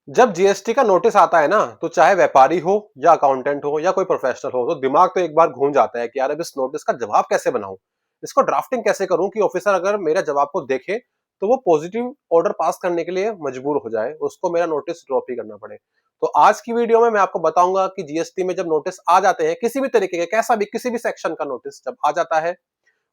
जब जीएसटी का नोटिस आता है ना, तो चाहे व्यापारी हो या अकाउंटेंट हो या कोई प्रोफेशनल हो, तो दिमाग तो एक बार घूम जाता है कि यार अब इस नोटिस का जवाब कैसे बनाऊं, इसको ड्राफ्टिंग कैसे करूं कि ऑफिसर अगर मेरे जवाब को देखे तो वो पॉजिटिव ऑर्डर पास करने के लिए मजबूर हो जाए, उसको मेरा नोटिस ड्रॉप ही करना पड़े। तो आज की वीडियो में मैं आपको बताऊंगा कि जीएसटी में जब नोटिस आ जाते हैं, किसी भी तरीके के, कैसा भी, किसी भी सेक्शन का नोटिस जब आ जाता है,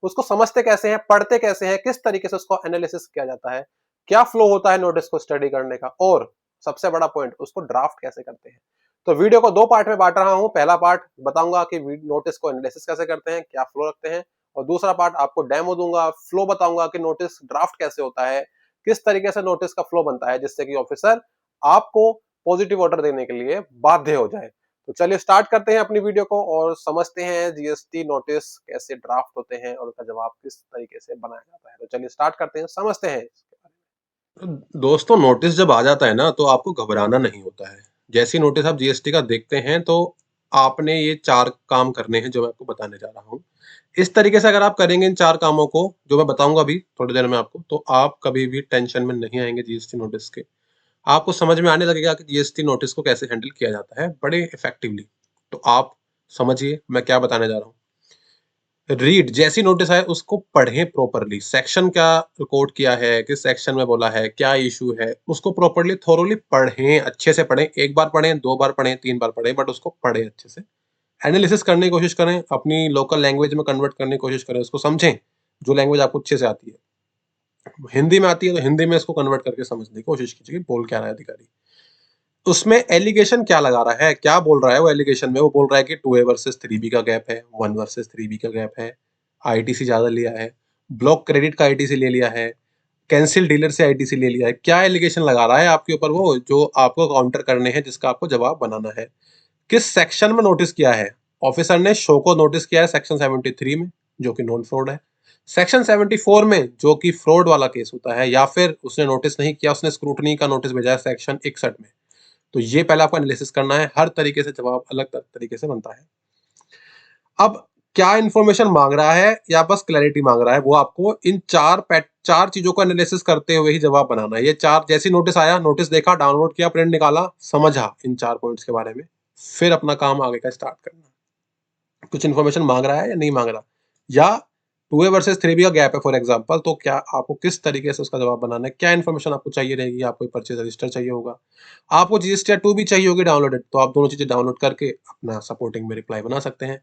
उसको समझते कैसे हैं, पढ़ते कैसे हैं, किस तरीके से उसको एनालिसिस किया जाता है, क्या फ्लो होता है नोटिस को स्टडी करने का, और सबसे बड़ा पॉइंट, उसको ड्राफ्ट कैसे करते हैं। तो वीडियो को दो पार्ट में बांट रहा हूं। पहला पार्ट बताऊंगा कि नोटिस को एनालिसिस कैसे करते हैं, क्या फ्लो रखते हैं, और दूसरा पार्ट आपको डेमो दूंगा, फ्लो बताऊंगा कि नोटिस ड्राफ्ट कैसे होता है, किस तरीके से नोटिस का फ्लो बनता है, जिससे कि ऑफिसर आपको पॉजिटिव ऑर्डर देने के लिए बाध्य हो जाए। तो चलिए स्टार्ट करते हैं अपनी वीडियो को और समझते हैं जीएसटी नोटिस कैसे ड्राफ्ट होते हैं और उसका जवाब किस तरीके से बनाया जाता है। तो चलिए स्टार्ट करते हैं, समझते हैं इसके बारे दोस्तों, नोटिस जब आ जाता है ना तो आपको घबराना नहीं होता है। जैसे ही नोटिस आप जीएसटी का देखते हैं तो आपने ये 4 काम करने हैं जो मैं आपको बताने जा रहा हूँ। इस तरीके से अगर आप करेंगे इन 4 कामों को जो मैं बताऊँगा अभी थोड़ी देर में आपको, तो आप कभी भी टेंशन में नहीं आएँगे जीएसटी नोटिस के। आपको समझ में आने लगेगा कि जीएसटी नोटिस को कैसे हैंडल किया जाता है बड़े इफेक्टिवली। तो आप समझिए मैं क्या बताने जा रहा हूँ। रीड, जैसी नोटिस आए उसको पढ़ें प्रॉपरली। सेक्शन क्या कोट किया है, किस सेक्शन में बोला है, क्या इशू है, उसको प्रॉपरली थोरोली पढ़ें, अच्छे से पढ़ें। एक बार पढ़ें, 2 बार पढ़ें, 3 बार पढ़ें, बट उसको पढ़ें अच्छे से। एनालिसिस करने की कोशिश करें, अपनी लोकल लैंग्वेज में कन्वर्ट करने की कोशिश करें, उसको समझें। जो लैंग्वेज आपको अच्छे से आती है, हिंदी में आती है तो हिंदी में इसको कन्वर्ट करके समझने की कोशिश कीजिए कि बोल क्या रहा है अधिकारी। उसमें एलिगेशन क्या लगा रहा है, क्या बोल रहा है वो एलिगेशन में। वो बोल रहा है कि 2A वर्सेस 3B का गैप है, 1 वर्सेस 3B का गैप है, आईटीसी ज्यादा लिया है, ब्लॉक क्रेडिट का आईटीसी ले लिया है, कैंसिल डीलर से आईटीसी ले लिया है। क्या एलिगेशन लगा रहा है आपके ऊपर वो, जो आपको काउंटर करने हैं, जिसका आपको जवाब बनाना है। किस सेक्शन में नोटिस किया है। ऑफिसर ने शो को नोटिस किया है सेक्शन 73 में, जो कि नॉन फ्रॉड है। सेक्शन 74 में, जो कि फ्रॉड वाला केस होता है, या फिर उसने नोटिस नहीं किया, उसने स्क्रूटनी का नोटिस भेजा है सेक्शन 61 में। तो ये पहले आपको एनालिसिस करना है। हर तरीके से जवाब अलग तरीके से बनता है। अब क्या इंफॉर्मेशन मांग रहा है या बस क्लैरिटी मांग रहा है, वो आपको इन चार चीजों को एनालिसिस करते हुए ही जवाब बनाना है। ये चार, जैसी नोटिस आया, नोटिस देखा, डाउनलोड किया, प्रिंट निकाला, समझा इन 4 पॉइंट्स के बारे में, फिर अपना काम आगे का स्टार्ट करना। कुछ इन्फॉर्मेशन मांग रहा है या नहीं मांग रहा, या 2A वर्सेस 3B का गैप है फॉर एग्जांपल, तो क्या आपको किस तरीके से उसका जवाब बनाना है, क्या इन्फॉर्मेशन आपको चाहिए रहेगी। आपको परचेज रजिस्टर चाहिए होगा, आपको जीएसटी 2 भी चाहिए होगी डाउनलोडेड, तो आप दोनों चीजें डाउनलोड करके अपना सपोर्टिंग में रिप्लाई बना सकते हैं।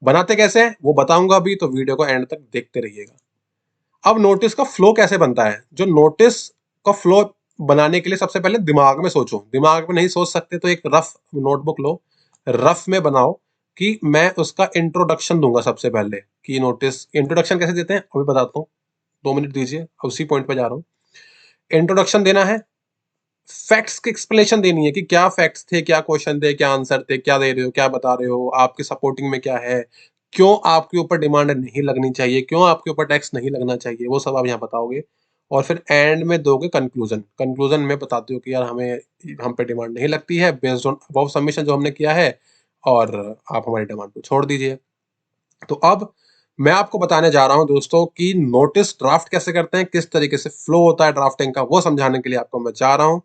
बनाते कैसे हैं वो बताऊंगा अभी, तो वीडियो को एंड तक देखते रहिएगा। अब नोटिस का फ्लो कैसे बनता है। जो नोटिस का फ्लो बनाने के लिए सबसे पहले दिमाग में सोचो। दिमाग में नहीं सोच सकते तो एक रफ नोटबुक लो, रफ में बनाओ कि मैं उसका इंट्रोडक्शन दूंगा सबसे पहले। कि नोटिस इंट्रोडक्शन कैसे देते हैं अभी बताता हूँ, 2 मिनट दीजिए, उसी पॉइंट पे जा रहा हूँ। इंट्रोडक्शन देना है, फैक्ट्स की एक्सप्लेनेशन देनी है कि क्या फैक्ट्स थे, क्या क्वेश्चन थे, क्या आंसर थे, क्या दे रहे हो, क्या बता रहे हो, आपके सपोर्टिंग में क्या है, क्यों आपके ऊपर डिमांड नहीं लगनी चाहिए, क्यों आपके ऊपर टैक्स नहीं लगना चाहिए, वो सब आप यहाँ बताओगे। और फिर एंड में दोगे कंक्लूजन। कंक्लूजन में बताते हो कि यार हमें, हम पे डिमांड नहीं लगती है बेस्ड ऑन अबव सबमिशन जो हमने किया है, और आप हमारी डिमांड को छोड़ दीजिए। तो अब मैं आपको बताने जा रहा हूं दोस्तों कि नोटिस ड्राफ्ट कैसे करते हैं, किस तरीके से फ्लो होता है ड्राफ्टिंग का, वो समझाने के लिए आपको मैं जा रहा हूं।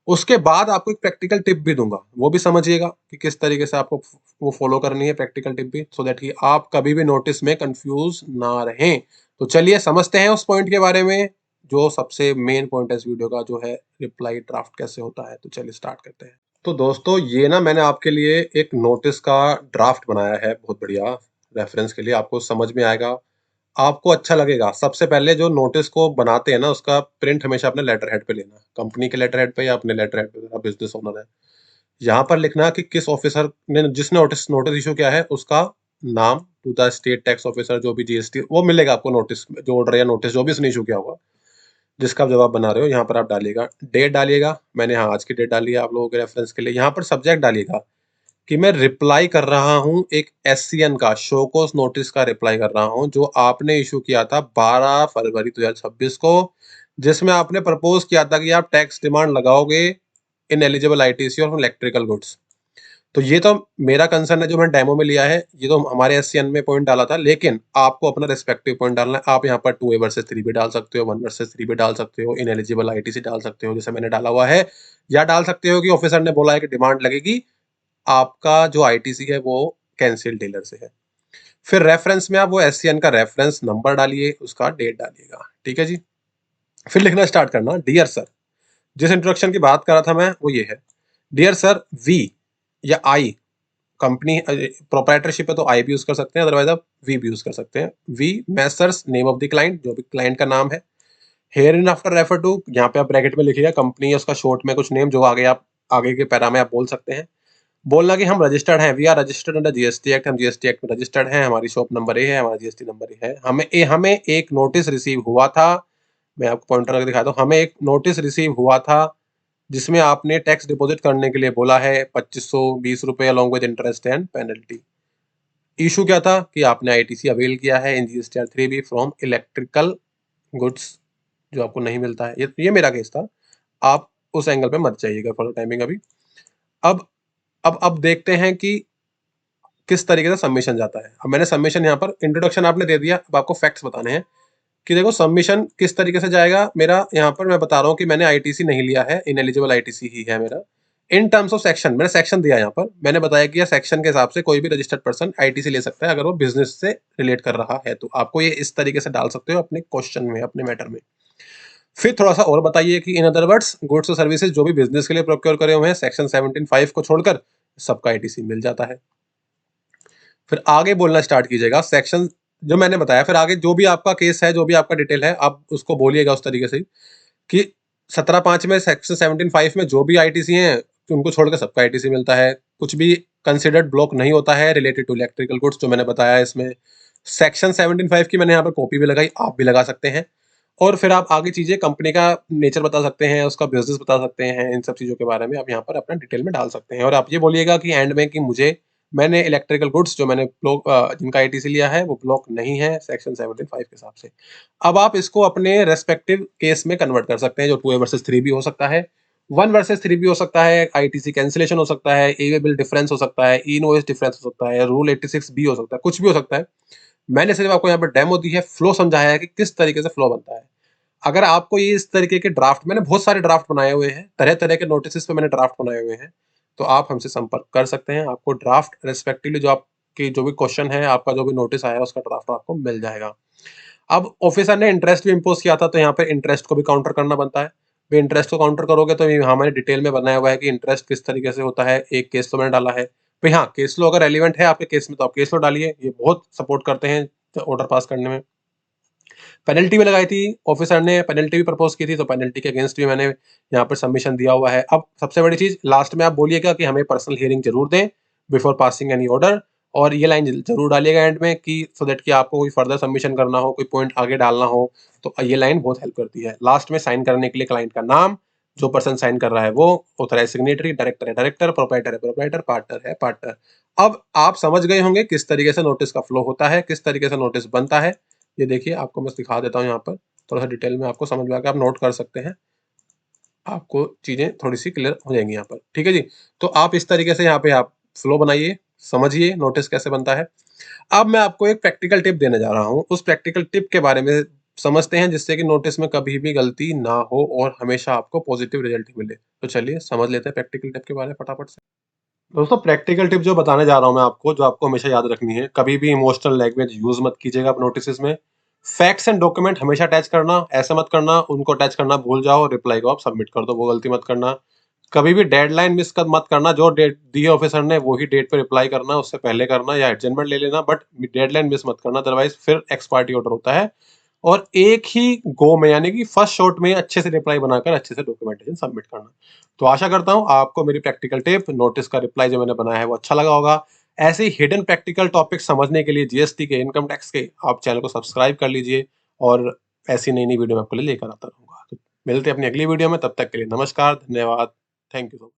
उसके बाद आपको एक प्रैक्टिकल टिप भी दूंगा, वो भी समझिएगा कि किस तरीके से आपको वो फॉलो करनी है, प्रैक्टिकल टिप भी, सो दैट कि आप कभी भी नोटिस में कंफ्यूज ना रहें। तो चलिए समझते हैं उस पॉइंट के बारे में, जो सबसे मेन पॉइंट है इस वीडियो का, जो है रिप्लाई ड्राफ्ट कैसे होता है। तो चलिए स्टार्ट करते हैं। तो दोस्तों, ये ना मैंने आपके लिए एक नोटिस का ड्राफ्ट बनाया है, बहुत बढ़िया, रेफरेंस के लिए, आपको समझ में आएगा, आपको अच्छा लगेगा। सबसे पहले जो नोटिस को बनाते हैं ना, उसका प्रिंट हमेशा अपने लेटर हेड पे लेना, कंपनी के लेटर हेड पे या अपने लेटर हेड पे, बिजनेस ओनर है, यहाँ पर लिखना कि किस ऑफिसर ने, जिसने नोटिस नोटिस इशू किया है, उसका नाम, to the state tax officer, जो भी जीएसटी, वो मिलेगा आपको नोटिस, जो ऑर्डर या नोटिस जो भी उसने इशू किया होगा, जिसका आप जवाब बना रहे हो। यहाँ पर आप डालिएगा, डेट डालिएगा, मैंने यहाँ आज की डेट डाली है आप लोगों के रेफरेंस के लिए। यहाँ पर सब्जेक्ट डालिएगा कि मैं रिप्लाई कर रहा हूं एक एससीएन का, शो कोस नोटिस का रिप्लाई कर रहा हूं, जो आपने इशू किया था 12 फरवरी 2026 को, जिसमें आपने प्रपोज किया था कि आप टैक्स डिमांड लगाओगे इन एलिजिबल आईटीसी और इलेक्ट्रिकल गुड्स। तो ये तो मेरा कंसर्न है जो मैंने डेमो में लिया है, ये तो हमारे एससीएन में पॉइंट डाला था, लेकिन आपको अपना रिस्पेक्टिव पॉइंट डालना है। आप यहाँ पर 2A वर्सेस 3B डाल सकते हो, 1 वर्सेस 3B डाल सकते हो, इनएलिजिबल आईटीसी डाल सकते हो जैसे मैंने डाला हुआ है, या डाल सकते हो कि ऑफिसर ने बोला है कि डिमांड लगेगी, आपका जो आईटीसी है वो कैंसिल डीलर से है। फिर रेफरेंस में आप वो एससीएन का रेफरेंस नंबर डालिए, उसका डेट डालिएगा, ठीक है जी। फिर लिखना स्टार्ट करना, डियर सर। जिस इंट्रोडक्शन की बात कर रहा था मैं वो ये है, डियर सर, वी या आई, कंपनी प्रोप्राइटरशिप है तो आई भी यूज कर सकते हैं, अदरवाइज आप वी भी यूज कर सकते हैं। We messrs, name of the client, जो भी क्लाइंट का नाम है। Hereinafter refer to, यहाँ पे आप ब्रैकेट में लिखिएगा कंपनी या उसका शॉर्ट में कुछ नेम, जो आगे आप आगे के पैरा में आप बोल सकते हैं। बोलना कि हम रजिस्टर्ड हैं, we are registered under GST act, हम जीएसटी एक्ट में रजिस्टर्ड हैं, हमारी शॉप नंबर ये है, हमारा जीएसटी नंबर ये है। हमें एक नोटिस रिसीव हुआ था, मैं आपको पॉइंटर करके दिखाता हूँ, हमें एक नोटिस रिसीव हुआ था जिसमें आपने टैक्स डिपॉजिट करने के लिए बोला है 2520 रुपए along with interest and penalty. Issue क्या था कि आपने आईटीसी अवेल किया है इन GSTR 3B from electrical goods, जो आपको नहीं मिलता है। ये मेरा केस था, आप उस एंगल पे मत जाइएगा फॉर द टाइमिंग अभी। अब अब देखते हैं कि किस तरीके से सबमिशन जाता है। अब मैंने सबमिशन यहाँ पर इंट्रोडक्शन आपने दे दिया, अब आपको फैक्ट्स बताने हैं कि देखो सबमिशन किस तरीके से जाएगा। मेरा यहाँ पर मैं बता रहा हूँ कि मैंने आईटीसी नहीं लिया है, इनएलिजिबल आईटीसी ही है मेरा। इन टर्म्स ऑफ सेक्शन, मैंने सेक्शन दिया यहाँ पर, मैंने बताया कि सेक्शन के हिसाब से कोई भी रजिस्टर्ड पर्सन आईटीसी ले सकता है अगर वो बिजनेस से रिलेट कर रहा है। तो आपको ये इस तरीके से डाल सकते हो अपने क्वेश्चन में, अपने मैटर में। फिर थोड़ा सा और बताइए कि इन अदर वर्ड्स गुड्स और सर्विसेज जो भी बिजनेस के लिए प्रोक्योर करे हुए हैं, सेक्शन 17(5) को छोड़कर सबका आईटीसी मिल जाता है। फिर आगे बोलना स्टार्ट कीजिएगा सेक्शन जो मैंने बताया। फिर आगे जो भी आपका केस है, जो भी आपका डिटेल है, आप उसको बोलिएगा उस तरीके से कि 17(5) में, सेक्शन 17(5) में जो भी आईटीसी हैं उनको छोड़कर सबका आईटीसी मिलता है। कुछ भी कंसिडर्ड ब्लॉक नहीं होता है रिलेटेड टू इलेक्ट्रिकल गुड्स, जो मैंने बताया इसमें। सेक्शन 17(5) की मैंने यहाँ पर कॉपी भी लगाई, आप भी लगा सकते हैं। और फिर आप आगे चीजें कंपनी का नेचर बता सकते हैं, उसका बिजनेस बता सकते हैं, इन सब चीजों के बारे में आप यहाँ पर अपना डिटेल में डाल सकते हैं। और आप ये बोलिएगा कि एंड में कि मैंने इलेक्ट्रिकल गुड्स जो मैंने ब्लॉक जिनका आईटीसी लिया है वो ब्लॉक नहीं है सेक्शन 17(5) के हिसाब से। अब आप इसको अपने रेस्पेक्टिव केस में कन्वर्ट कर सकते हैं, जो 2A वर्सेस 3B हो सकता है, 1 वर्सेस 3B हो सकता है, आईटीसी कैंसिलेशन हो सकता है, ए बिल डिफरेंस हो सकता है, इनवॉइस डिफरेंस हो सकता है, रूल 86B हो सकता है, कुछ भी हो सकता है। मैंने सिर्फ आपको यहाँ पर डेमो दी है, फ्लो समझाया है कि किस तरीके से फ्लो बनता है। अगर आपको ये इस तरीके के ड्राफ्ट, मैंने बहुत सारे ड्राफ्ट बनाए हुए हैं, तरह तरह के नोटिस पे मैंने ड्राफ्ट बनाए हुए हैं, तो आप हमसे संपर्क कर सकते हैं। आपको ड्राफ्ट रेस्पेक्टिवली जो आपके जो भी क्वेश्चन है, आपका जो भी नोटिस आया उसका ड्राफ्ट आपको मिल जाएगा। अब ऑफिसर ने इंटरेस्ट भी इम्पोज किया था, तो यहाँ पे इंटरेस्ट को भी काउंटर करना बनता है। भाई इंटरेस्ट को काउंटर करोगे तो यहाँ मैंने डिटेल में बनाया हुआ है कि इंटरेस्ट किस तरीके से होता है। एक केस तो मैंने डाला है भाई, हाँ केस लो अगर रेलिवेंट है आपके केस में तो आप केस लो डालिए, ये बहुत सपोर्ट करते हैं ऑर्डर पास करने में। पेनल्टी भी लगाई थी ऑफिसर ने, पेनल्टी भी प्रपोज की थी, तो पेनल्टी के अगेंस्ट भी मैंने यहाँ पर सबमिशन दिया हुआ है। अब सबसे बड़ी चीज लास्ट में आप बोलिएगा कि हमें पर्सनल हियरिंग जरूर दें बिफोर पासिंग एनी ऑर्डर, और ये लाइन जरूर डालिएगा एंड में कि सो दैट कि आपको कोई फर्दर सबमिशन करना हो, कोई पॉइंट आगे डालना हो, तो ये लाइन बहुत हेल्प करती है। लास्ट में साइन करने के लिए क्लाइंट का नाम, जो पर्सन साइन कर रहा है वो, ऑथराइज सिग्नेटरी, डायरेक्टर है डायरेक्टर, प्रोप्राइटर है प्रोप्राइटर, पार्टनर है पार्टनर। अब आप समझ गए होंगे किस तरीके से नोटिस का फ्लो होता है, किस तरीके से नोटिस बनता है। ये देखिए आपको मैं दिखा देता हूँ यहाँ पर, थोड़ा सा डिटेल में आपको समझ में आकर आप नोट कर सकते हैं, आपको चीजें थोड़ी सी क्लियर हो जाएंगी यहाँ पर, ठीक है जी। तो आप इस तरीके से यहाँ पे आप फ्लो बनाइए, समझिए नोटिस कैसे बनता है। अब मैं आपको एक प्रैक्टिकल टिप देने जा रहा हूँ, उस प्रैक्टिकल टिप के बारे में समझते हैं जिससे कि नोटिस में कभी भी गलती ना हो और हमेशा आपको पॉजिटिव रिजल्ट मिले। तो चलिए समझ लेते हैं प्रैक्टिकल टिप के बारे में फटाफट से। दोस्तों प्रैक्टिकल टिप जो बताने जा रहा हूँ मैं आपको, जो आपको हमेशा याद रखनी है, कभी भी इमोशनल लैंग्वेज यूज मत कीजिएगा आप नोटिस में। फैक्ट्स एंड डॉक्यूमेंट हमेशा अटैच करना, ऐसा मत करना उनको अटैच करना भूल जाओ, रिप्लाई को आप सबमिट कर दो, वो गलती मत करना। कभी भी डेडलाइन मिस कर मत करना, जो डेट दी है ऑफिसर ने वही डेट पे रिप्लाई करना, उससे पहले करना या एडजमेंट ले लेना, बट डेडलाइन मिस मत करना, अदरवाइज फिर एक्सपायरी ऑर्डर होता है। और एक ही गो में यानी कि फर्स्ट शॉट में अच्छे से रिप्लाई बनाकर अच्छे से डॉक्यूमेंटेशन सबमिट करना। तो आशा करता हूं आपको मेरी प्रैक्टिकल टिप, नोटिस का रिप्लाई जो मैंने बनाया है वो अच्छा लगा होगा। ऐसे ही हिडन प्रैक्टिकल टॉपिक समझने के लिए जीएसटी के, इनकम टैक्स के, आप चैनल को सब्सक्राइब कर लीजिए, और ऐसी नई नई वीडियो मैं आपके लिए लेकर आता रहूंगा। तो मिलते हैं अपनी अगली वीडियो में, तब तक के लिए नमस्कार, धन्यवाद, थैंक यू।